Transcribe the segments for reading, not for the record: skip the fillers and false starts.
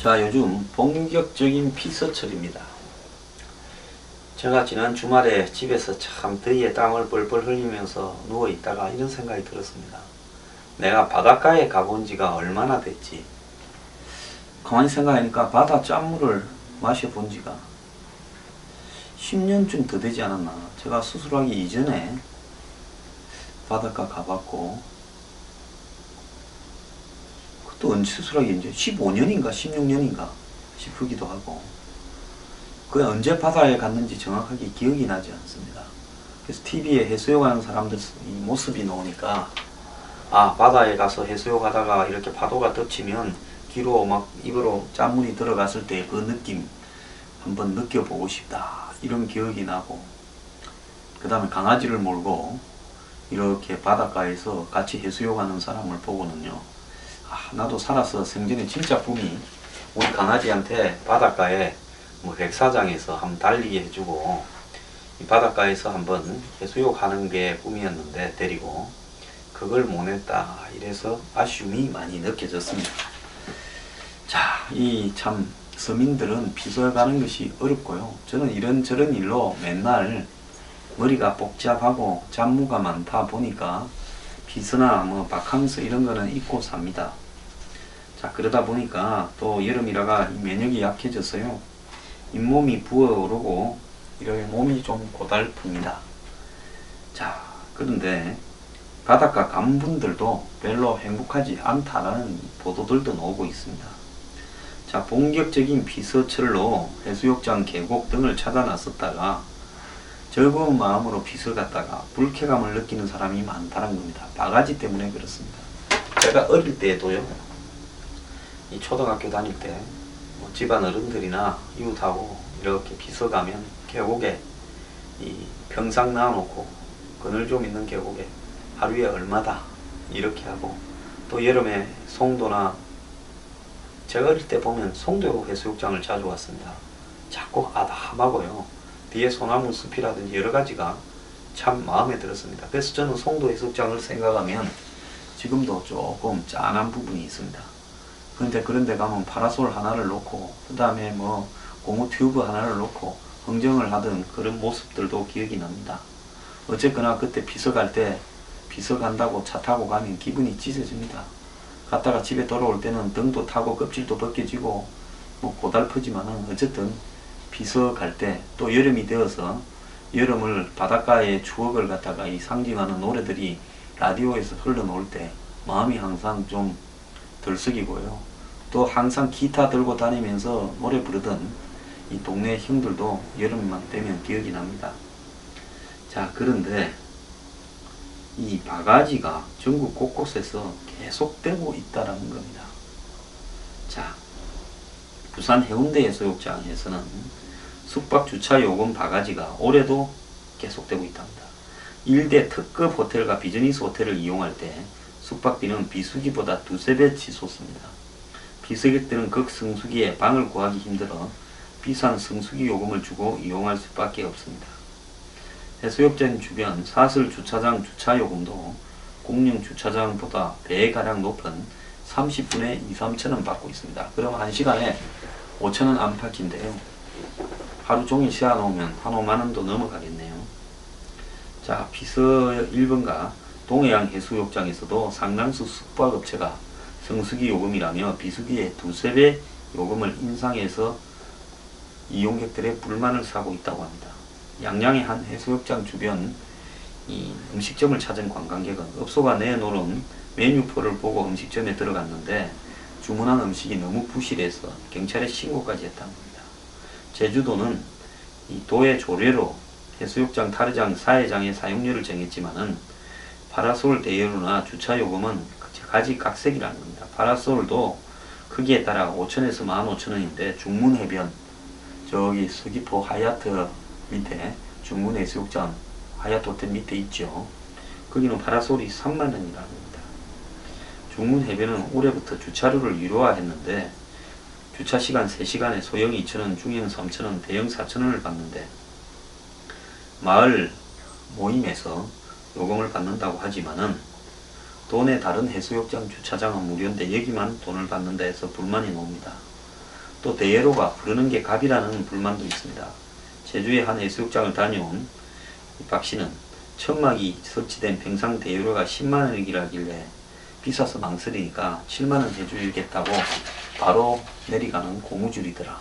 자, 요즘 본격적인 피서철입니다. 제가 지난 주말에 집에서 참 더위에 땀을 뻘뻘 흘리면서 누워있다가 이런 생각이 들었습니다. 내가 바닷가에 가본 지가 얼마나 됐지? 가만히 생각하니까 바다 짠물을 마셔본 지가 10년쯤 더 되지 않았나. 제가 수술하기 이전에 바닷가 가봤고, 그것도 언제 수술하기 이제 15년인가 16년인가 싶기도 하고, 그 언제 바다에 갔는지 정확하게 기억이 나지 않습니다. 그래서 TV에 해수욕 하는 사람들 이 모습이 나오니까, 아, 바다에 가서 해수욕 하다가 이렇게 파도가 덮치면 귀로 막 입으로 짠물이 들어갔을 때 그 느낌 한번 느껴보고 싶다, 이런 기억이 나고, 그 다음에 강아지를 몰고 이렇게 바닷가에서 같이 해수욕 하는 사람을 보고는요, 아, 나도 살아서 생전에 진짜 꿈이 우리 강아지한테 바닷가에 뭐 백사장에서 한번 달리게 해주고, 이 바닷가에서 한번 해수욕 하는 게 꿈이었는데 데리고 그걸 못했다, 이래서 아쉬움이 많이 느껴졌습니다. 자, 이 참 서민들은 피서 가는 것이 어렵고요. 저는 이런저런 일로 맨날 머리가 복잡하고 잡무가 많다 보니까 피서나 뭐 바캉스 이런 거는 잊고 삽니다. 자, 그러다 보니까 또 여름이라가 면역이 약해져서요, 잇몸이 부어오르고 이렇게 몸이 좀 고달픕니다. 자, 그런데 바닷가 간 분들도 별로 행복하지 않다라는 보도들도 나오고 있습니다. 자, 본격적인 피서철로 해수욕장, 계곡 등을 찾아 나섰다가 즐거운 마음으로 피서 갔다가 불쾌감을 느끼는 사람이 많다는 겁니다. 바가지 때문에 그렇습니다. 제가 어릴 때도요, 이 초등학교 다닐 때 뭐 집안 어른들이나 이웃하고 이렇게 피서 가면 계곡에 이 평상 놔놓고 그늘 좀 있는 계곡에 하루에 얼마다 이렇게 하고, 또 여름에 송도나, 제가 어릴 때 보면 송도 해수욕장을 자주 왔습니다. 자꾸 아담하고요, 뒤에 소나무 숲이라든지 여러 가지가 참 마음에 들었습니다. 그래서 저는 송도 해수욕장을 생각하면 지금도 조금 짠한 부분이 있습니다. 그런데 그런데 가면 파라솔 하나를 놓고 그 다음에 뭐 고무 튜브 하나를 놓고 흥정을 하던 그런 모습들도 기억이 납니다. 어쨌거나 그때 피서 갈 때, 피서 간다고 차 타고 가면 기분이 찢어집니다. 갔다가 집에 돌아올 때는 등도 타고 껍질도 벗겨지고 뭐 고달프지만은, 어쨌든 피서 갈 때, 또 여름이 되어서 여름을 바닷가의 추억을 갖다가 이 상징하는 노래들이 라디오에서 흘러나올 때 마음이 항상 좀 들썩이고요. 또 항상 기타 들고 다니면서 노래 부르던 이 동네 형들도 여름만 되면 기억이 납니다. 자, 그런데 이 바가지가 전국 곳곳에서 계속되고 있다는 겁니다. 자, 부산 해운대 해수욕장에서는 숙박 주차 요금 바가지가 올해도 계속되고 있답니다. 1대 특급 호텔과 비즈니스 호텔을 이용할 때 숙박비는 비수기보다 2~3배 치솟습니다. 비수기들은 극성수기에 방을 구하기 힘들어 비싼 성수기 요금을 주고 이용할 수밖에 없습니다. 해수욕장 주변 사설 주차장 주차 요금도 공영 주차장보다 배가량 높은 30분에 2~3천원 받고 있습니다. 그럼 1시간에 5천원 안팎인데요, 하루 종일 쉬어 놓으면 한 5만원도 넘어가겠네요. 자, 피서 1번가 동해안 해수욕장에서도 상당수 숙박업체가 성수기 요금이라며 비수기에 2~3배 요금을 인상해서 이용객들의 불만을 사고 있다고 합니다. 양양의 한 해수욕장 주변 이 음식점을 찾은 관광객은 업소가 내놓은 메뉴표를 보고 음식점에 들어갔는데 주문한 음식이 너무 부실해서 경찰에 신고까지 했다는 겁니다. 제주도는 이 도의 조례로 해수욕장 타르장 사회장의 사용료를 정했지만은 파라솔 대여료나 주차 요금은 가지각색이라는 겁니다. 파라솔도 크기에 따라 5천에서 15,000원인데 중문해변, 저기 서귀포 하얏트 밑에 중문 해수욕장 하얏트 호텔 밑에 있죠. 거기는 파라솔이 30,000원이라는 겁니다. 중문 해변은 올해부터 주차료를 유료화했는데 주차시간 3시간에 소형 2,000원, 중형 3,000원, 대형 4,000원을 받는데, 마을 모임에서 요금을 받는다고 하지만은 도내 다른 해수욕장 주차장은 무료인데 여기만 돈을 받는다 해서 불만이 나옵니다. 또 대예로가 부르는 게 갑이라는 불만도 있습니다. 제주의 한 해수욕장을 다녀온 박 씨는 천막이 설치된 평상 대여료가 10만원이라길래 비싸서 망설이니까 7만원 해주겠다고 바로 내려가는 고무줄이더라.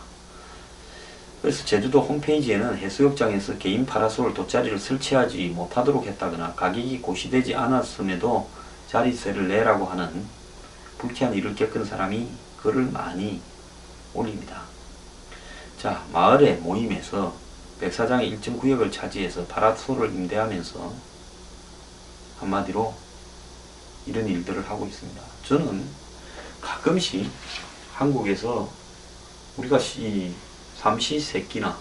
그래서 제주도 홈페이지에는 해수욕장에서 개인 파라솔 돗자리를 설치하지 못하도록 했다거나 가격이 고시되지 않았음에도 자리세를 내라고 하는 불쾌한 일을 겪은 사람이 글을 많이 올립니다. 자, 마을의 모임에서 백사장의 일정 구역을 차지해서 파라솔을 임대하면서 한마디로 이런 일들을 하고 있습니다. 저는 가끔씩 한국에서 우리가 삼시세끼나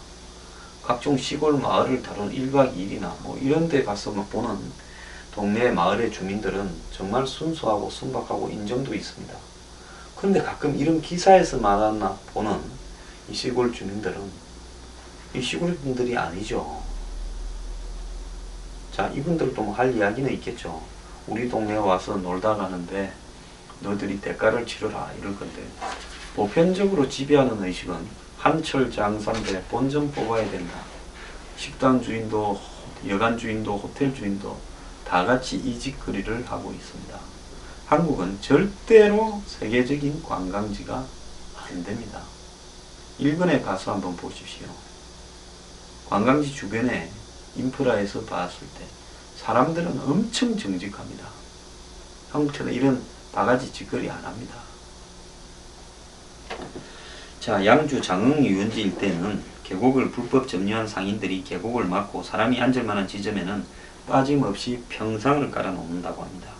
각종 시골 마을을 다룬 1박 2일이나 뭐 이런 데 가서 보는 동네 마을의 주민들은 정말 순수하고 순박하고 인정도 있습니다. 그런데 가끔 이런 기사에서 말하나 보는 이 시골 주민들은 이 시골 분들이 아니죠. 자, 이분들도 뭐 할 이야기는 있겠죠. 우리 동네에 와서 놀다 가는데 너희들이 대가를 치러라 이럴 건데, 보편적으로 지배하는 의식은 한철 장사인데 본전 뽑아야 된다. 식당 주인도 여관 주인도 호텔 주인도 다 같이 이 짓거리를 하고 있습니다. 한국은 절대로 세계적인 관광지가 안 됩니다. 일본에 가서 한번 보십시오. 관광지 주변에 인프라에서 봤을 때 사람들은 엄청 정직합니다. 한국처럼 이런 바가지 짓거리 안 합니다. 자, 양주 장흥 유원지 일대는 계곡을 불법 점유한 상인들이 계곡을 막고 사람이 앉을 만한 지점에는 빠짐없이 평상을 깔아 놓는다고 합니다.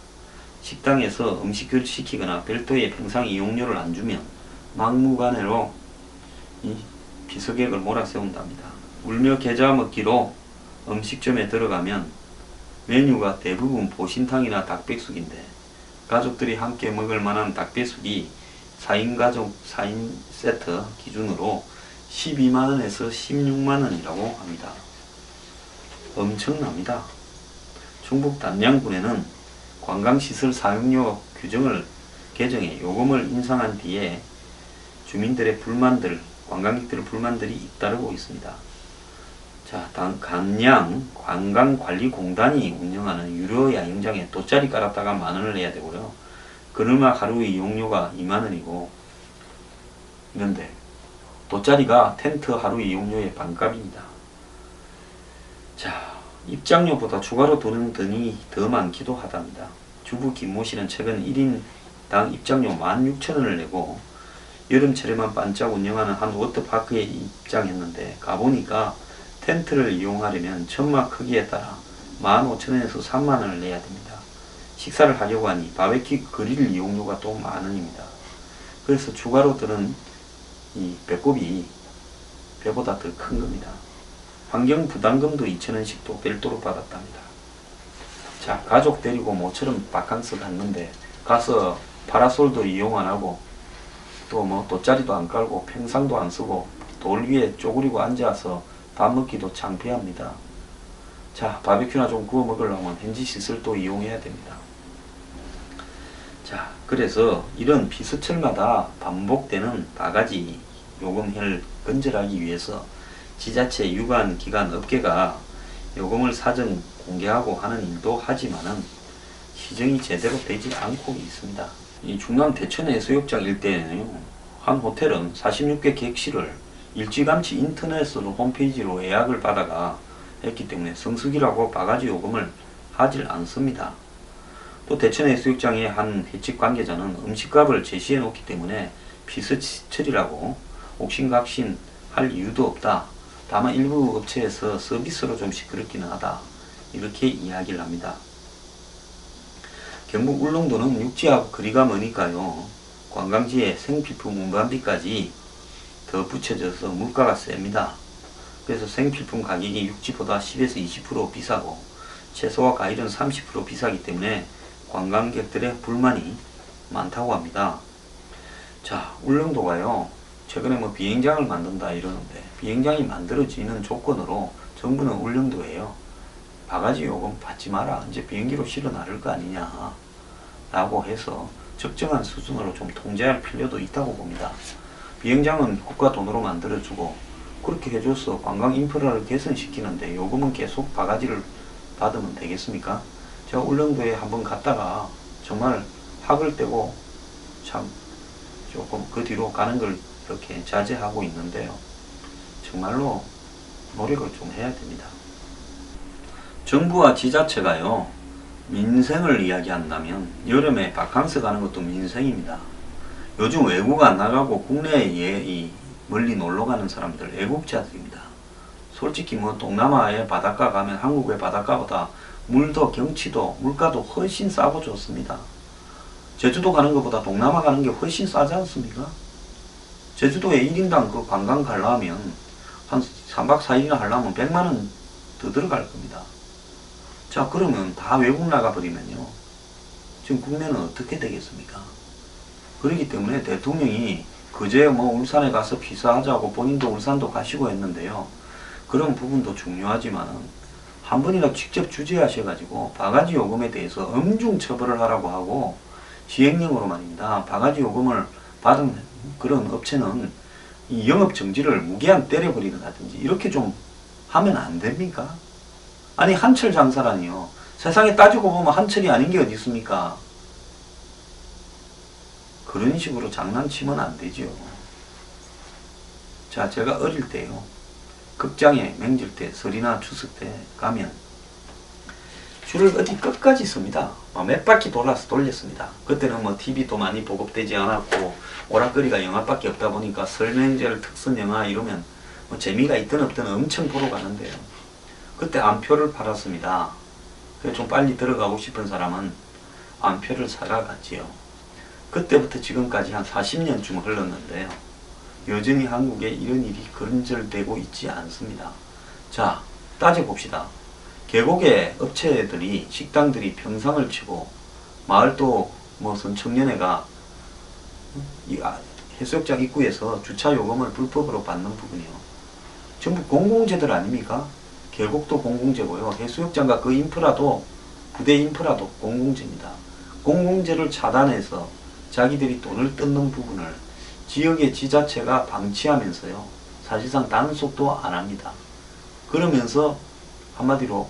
식당에서 음식을 시키거나 별도의 평상 이용료를 안 주면 막무가내로 이 비서객을 몰아세운답니다. 울며 겨자 먹기로 음식점에 들어가면 메뉴가 대부분 보신탕이나 닭백숙인데 가족들이 함께 먹을 만한 닭백숙이 4인 가족 4인 세트 기준으로 12만원에서 16만원이라고 합니다. 엄청납니다. 충북 단양군에는 관광시설 사용료 규정을 개정해 요금을 인상한 뒤에 주민들의 불만들, 관광객들의 불만들이 잇따르고 있습니다. 자, 간양 관광관리공단이 운영하는 유료 야영장에 돗자리 깔았다가 만원을 내야 되고요. 그늘막 하루 이용료가 2만원이고, 이런데 돗자리가 텐트 하루 이용료의 반값입니다. 자, 입장료보다 추가로 드는 돈이 더 많기도 하답니다. 주부 김모씨는 최근 1인당 입장료 16,000원을 내고 여름철에만 반짝 운영하는 한 워터파크에 입장했는데 가보니까 텐트를 이용하려면 천막 크기에 따라 15,000원에서 30,000원을 내야 됩니다. 식사를 하려고 하니 바베큐 그릴 이용료가 또 만원입니다. 그래서 추가로 드는 이 배꼽이 배보다 더 큰 겁니다. 환경 부담금도 2,000원씩 또 별도로 받았답니다. 자, 가족 데리고 모처럼 바캉스 갔는데 가서 파라솔도 이용 안 하고 또 뭐 돗자리도 안 깔고 평상도 안 쓰고 돌 위에 쪼그리고 앉아서 밥 먹기도 창피합니다. 자, 바비큐나 좀 구워 먹으려면 현지 시설도 이용해야 됩니다. 자, 그래서 이런 비서철마다 반복되는 바가지 요금을 근절하기 위해서 지자체, 유관, 기관, 업계가 요금을 사전 공개하고 하는 일도 하지만은 시정이 제대로 되지 않고 있습니다. 이 충남 대천 해수욕장 일대에는요, 한 호텔은 46개 객실을 일찌감치 인터넷으로 홈페이지로 예약을 받아가 했기 때문에 성수기라고 바가지 요금을 하질 않습니다. 또 대천 해수욕장의 한 횟집 관계자는 음식값을 제시해 놓기 때문에 비서처리라고 옥신각신 할 이유도 없다. 다만 일부 업체에서 서비스로 좀 시끄럽기는 하다. 이렇게 이야기를 합니다. 경북 울릉도는 육지하고 거리가 머니까요, 관광지에 생필품 운반비까지 더 붙여져서 물가가 셉니다. 그래서 생필품 가격이 육지보다 10에서 20% 비싸고 채소와 과일은 30% 비싸기 때문에 관광객들의 불만이 많다고 합니다. 자, 울릉도가요, 최근에 뭐 비행장을 만든다 이러는데 비행장이 만들어지는 조건으로 정부는 울릉도에요, 바가지 요금 받지 마라, 이제 비행기로 실어 나를 거 아니냐 라고 해서 적정한 수준으로 좀 통제할 필요도 있다고 봅니다. 비행장은 국가 돈으로 만들어주고 그렇게 해줘서 관광 인프라를 개선시키는데 요금은 계속 바가지를 받으면 되겠습니까? 제가 울릉도에 한번 갔다가 정말 학을 떼고 참 조금 그 뒤로 가는 걸 이렇게 자제하고 있는데요. 정말로 노력을 좀 해야 됩니다. 정부와 지자체가요, 민생을 이야기한다면 여름에 바캉스 가는 것도 민생입니다. 요즘 외국 안 나가고 국내에 이 멀리 놀러 가는 사람들 애국자들입니다. 솔직히 뭐 동남아의 바닷가 가면 한국의 바닷가보다 물도 경치도 물가도 훨씬 싸고 좋습니다. 제주도 가는 것보다 동남아 가는 게 훨씬 싸지 않습니까? 제주도에 1인당 그 관광 가려면 한 3박 4일이나 하려면 100만원 더 들어갈 겁니다. 자, 그러면 다 외국 나가버리면요, 지금 국내는 어떻게 되겠습니까? 그렇기 때문에 대통령이 그제 뭐 울산에 가서 피서하자고 본인도 울산도 가시고 했는데요. 그런 부분도 중요하지만은 한 번이라도 직접 주재하셔가지고 바가지 요금에 대해서 엄중 처벌을 하라고 하고, 시행령으로 말입니다. 바가지 요금을 받은 그런 업체는 이 영업 정지를 무기한 때려버리든지 이렇게 좀 하면 안 됩니까? 아니, 한철 장사라니요. 세상에 따지고 보면 한철이 아닌 게 어디 있습니까? 그런 식으로 장난치면 안 되죠. 자, 제가 어릴 때요, 극장에 명절 때, 설이나 추석 때 가면 줄을 어디 끝까지 섭니다. 몇 바퀴 돌렸습니다. 그때는 뭐 TV도 많이 보급되지 않았고 오락거리가 영화밖에 없다 보니까 설 명절 특선 영화 이러면 뭐 재미가 있든 없든 엄청 보러 가는데요. 그때 암표를 팔았습니다. 그래서 좀 빨리 들어가고 싶은 사람은 암표를 사러 갔지요. 그때부터 지금까지 한 40년쯤 흘렀는데요. 여전히 한국에 이런 일이 근절되고 있지 않습니다. 자, 따져봅시다. 계곡에 업체들이, 식당들이 평상을 치고 마을도 무슨 청년회가 이 해수욕장 입구에서 주차 요금을 불법으로 받는 부분이요, 전부 공공재들 아닙니까? 계곡도 공공재고요, 해수욕장과 그 인프라도, 부대 인프라도 공공재입니다. 공공재를 차단해서 자기들이 돈을 뜯는 부분을 지역의 지자체가 방치하면서요, 사실상 단속도 안 합니다. 그러면서 한마디로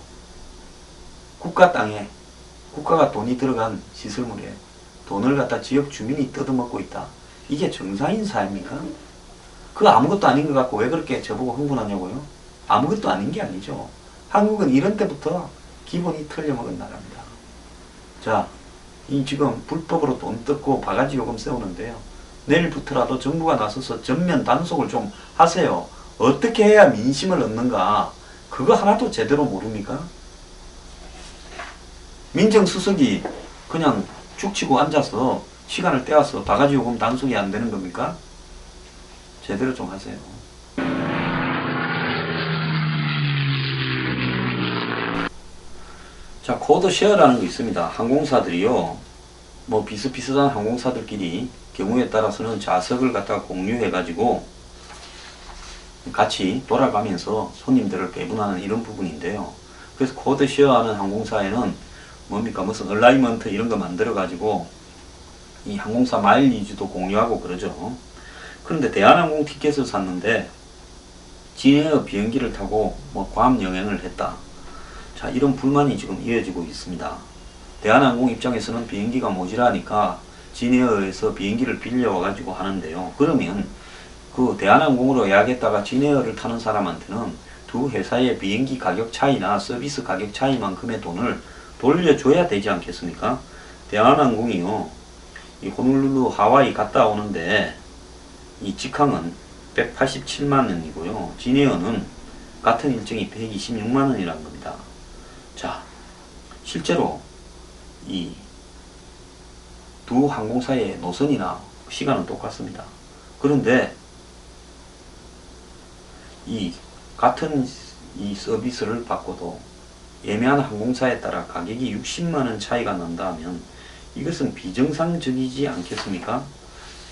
국가 땅에, 국가가 돈이 들어간 시설물에 돈을 갖다 지역 주민이 뜯어먹고 있다. 이게 정상인 사회입니까? 그거 아무것도 아닌 것 같고 왜 그렇게 저보고 흥분하냐고요? 아무것도 아닌 게 아니죠. 한국은 이런 때부터 기본이 틀려먹은 나라입니다. 자, 이 지금 불법으로 돈 뜯고 바가지 요금 세우는데요, 내일부터라도 정부가 나서서 전면 단속을 좀 하세요. 어떻게 해야 민심을 얻는가, 그거 하나도 제대로 모릅니까? 민정수석이 그냥 죽치고 앉아서 시간을 떼어서 바가지 요금 단속이 안 되는 겁니까? 제대로 좀 하세요. 자, 코드 쉐어라는 거 있습니다. 항공사들이요, 뭐 비슷비슷한 항공사들끼리 경우에 따라서는 좌석을 갖다가 공유해가지고 같이 돌아가면서 손님들을 배분하는 이런 부분인데요. 그래서 코드 쉐어하는 항공사에는 뭡니까, 무슨 얼라이먼트 이런 거 만들어가지고 이 항공사 마일리지도 공유하고 그러죠. 그런데 대한항공 티켓을 샀는데 진에어 비행기를 타고 뭐 괌 여행을 했다. 자, 이런 불만이 지금 이어지고 있습니다. 대한항공 입장에서는 비행기가 모자라니까 진에어에서 비행기를 빌려와가지고 하는데요. 그러면 그 대한항공으로 예약했다가 진에어를 타는 사람한테는 두 회사의 비행기 가격 차이나 서비스 가격 차이만큼의 돈을 돌려줘야 되지 않겠습니까? 대한항공이요, 이 호놀룰루 하와이 갔다 오는데 이 직항은 187만원이고요 진에어는 같은 일정이 126만원이라는 겁니다. 자, 실제로 이 두 항공사의 노선이나 시간은 똑같습니다. 그런데 이 같은 이 서비스를 받고도 예매한 항공사에 따라 가격이 60만원 차이가 난다면 이것은 비정상적이지 않겠습니까?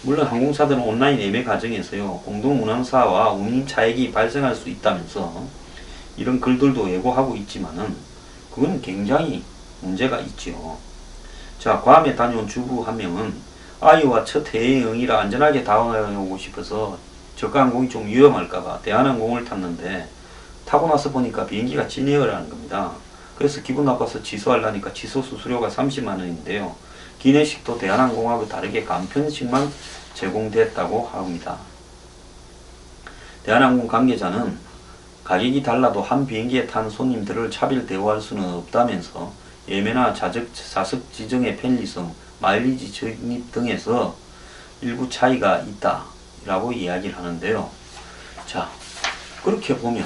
물론 항공사들은 온라인 예매 과정에서요, 공동 운항사와 운임 차익이 발생할 수 있다면서 이런 글들도 예고하고 있지만은 그건 굉장히 문제가 있죠. 자, 괌에 다녀온 주부 한 명은 아이와 첫 해외여행이라 안전하게 다가오고 싶어서 저가항공이 좀 위험할까봐 대한항공을 탔는데 타고 나서 보니까 비행기가 찐에어라는 겁니다. 그래서 기분 나빠서 취소하려니까 취소 수수료가 30만 원인데요. 기내식도 대한항공하고 다르게 간편식만 제공됐다고 합니다. 대한항공 관계자는 가격이 달라도 한 비행기에 탄 손님들을 차별 대우할 수는 없다면서 예매나 좌석 지정의 편리성, 마일리지 적립 등에서 일부 차이가 있다 라고 이야기를 하는데요. 자, 그렇게 보면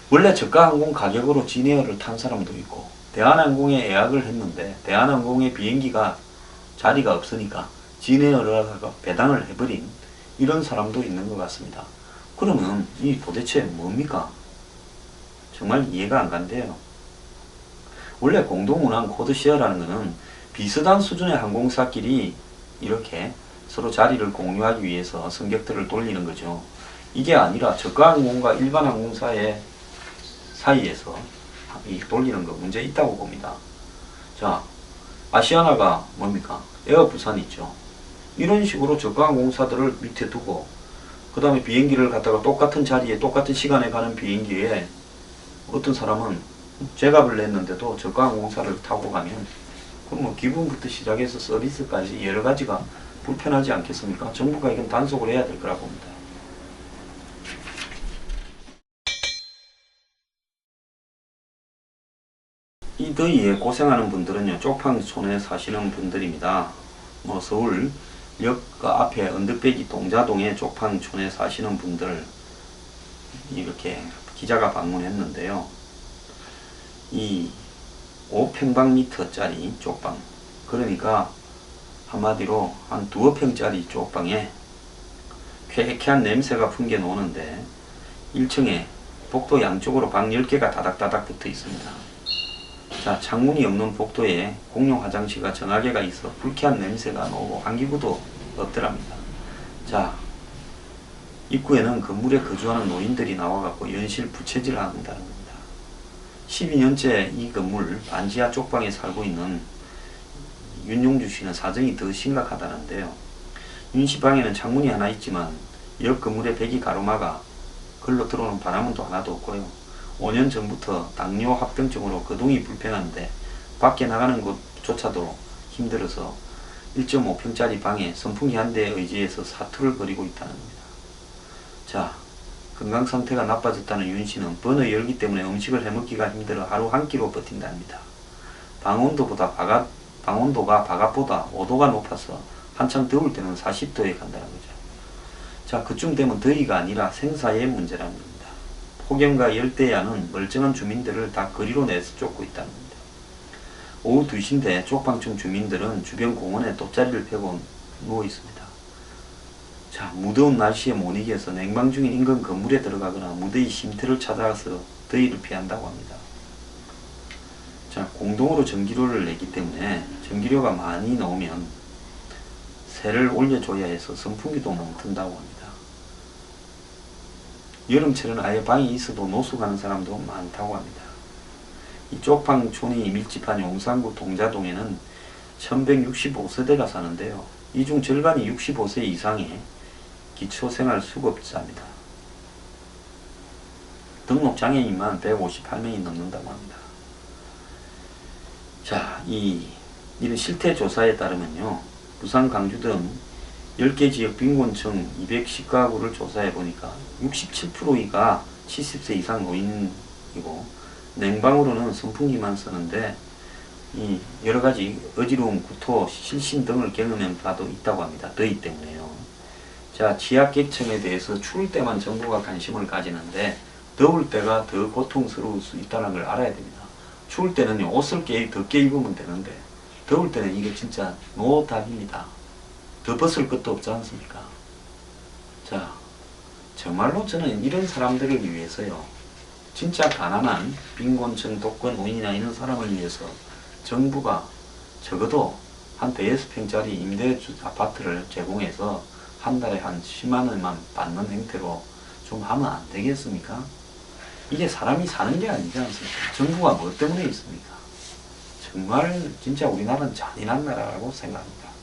원래 저가항공 가격으로 진에어를 탄 사람도 있고 대한항공에 예약을 했는데 대한항공의 비행기가 자리가 없으니까 진에어를 하다가 배당을 해버린 이런 사람도 있는 것 같습니다. 그러면 이 도대체 뭡니까? 정말 이해가 안 간대요. 원래 공동운항 코드쉐어라는 것은 비슷한 수준의 항공사끼리 이렇게 서로 자리를 공유하기 위해서 승객들을 돌리는 거죠. 이게 아니라 저가항공과 일반 항공사의 사이에서 돌리는 거 문제 있다고 봅니다. 자, 아시아나가 뭡니까? 에어부산 있죠. 이런 식으로 저가항공사들을 밑에 두고 그 다음에 비행기를 갖다가 똑같은 자리에 똑같은 시간에 가는 비행기에 어떤 사람은 제값을 냈는데도 저가항공사를 타고 가면 그럼 뭐 기분부터 시작해서 서비스까지 여러 가지가 불편하지 않겠습니까? 정부가 이건 단속을 해야 될 거라 봅니다. 이 더위에 고생하는 분들은요, 쪽방촌에 사시는 분들입니다. 뭐 서울 역 앞에 언덕배기 동자동의 쪽방촌에 사시는 분들 이렇게 기자가 방문했는데요. 이 5평방미터짜리 쪽방, 그러니까 한마디로 한 두어 평짜리 쪽방에 쾌쾌한 냄새가 풍겨 나오는데 1층에 복도 양쪽으로 방 10개가 다닥다닥 붙어 있습니다. 자, 창문이 없는 복도에 공용 화장실과 정화기가 있어 불쾌한 냄새가 나오고 환기구도 없더랍니다. 자, 입구에는 건물에 거주하는 노인들이 나와갖고 연실 부채질을 한다는 겁니다. 12년째 이 건물 반지하 쪽방에 살고 있는 윤용주 씨는 사정이 더 심각하다는데요. 윤 씨 방에는 창문이 하나 있지만 옆 건물에 배기 가로막아 걸로 들어오는 바람은 또 하나도 없고요. 5년 전부터 당뇨 합병증으로 거동이 불편한데 밖에 나가는 것조차도 힘들어서 1.5평짜리 방에 선풍기 한 대에 의지해서 사투를 벌이고 있다는 겁니다. 자, 건강 상태가 나빠졌다는 윤 씨는 버너 열기 때문에 음식을 해먹기가 힘들어 하루 한 끼로 버틴답니다. 방온도가 바깥보다 5도가 높아서 한창 더울 때는 40도에 간다는 거죠. 자, 그쯤 되면 더위가 아니라 생사의 문제라는 겁니다. 폭염과 열대야는 멀쩡한 주민들을 다 거리로 내서 쫓고 있다는 겁니다. 오후 2시인데 쪽방촌 주민들은 주변 공원에 돗자리를 펴고 누워 있습니다. 자, 무더운 날씨에 못 이겨서 냉방 중인 인근 건물에 들어가거나 무더위 쉼터를 찾아가서 더위를 피한다고 합니다. 자, 공동으로 전기료를 내기 때문에 전기료가 많이 나오면 세를 올려줘야 해서 선풍기도 못 튼다고 합니다. 여름철은 아예 방이 있어도 노숙하는 사람도 많다고 합니다. 이 쪽방촌이 밀집한 용산구 동자동에는 1165세대가 사는데요. 이 중 절반이 65세 이상의 기초생활수급자입니다. 등록장애인만 158명이 넘는다고 합니다. 자, 이런 실태조사에 따르면요, 부산, 광주 등 10개 지역 빈곤층 210가구를 조사해 보니까 67%가 70세 이상 노인이고 냉방으로는 선풍기만 쓰는데 이 여러가지 어지러움, 구토, 실신 등을 겪는 바도 있다고 합니다. 더위 때문에요. 자, 취약계층에 대해서 추울 때만 정부가 관심을 가지는데 더울 때가 더 고통스러울 수 있다는 걸 알아야 됩니다. 추울 때는요, 옷을 덥게 입으면 되는데 더울 때는 이게 진짜 노답입니다. 더 벗을 것도 없지 않습니까? 자, 정말로 저는 이런 사람들을 위해서요, 진짜 가난한 빈곤층, 독거 노인이나 이런 사람을 위해서 정부가 적어도 한 대여섯 평짜리 임대 아파트를 제공해서 한 달에 한 10만 원만 받는 형태로 좀 하면 안 되겠습니까? 이게 사람이 사는 게 아니지 않습니까? 정부가 뭐 때문에 있습니까? 정말 진짜 우리나라는 잔인한 나라라고 생각합니다.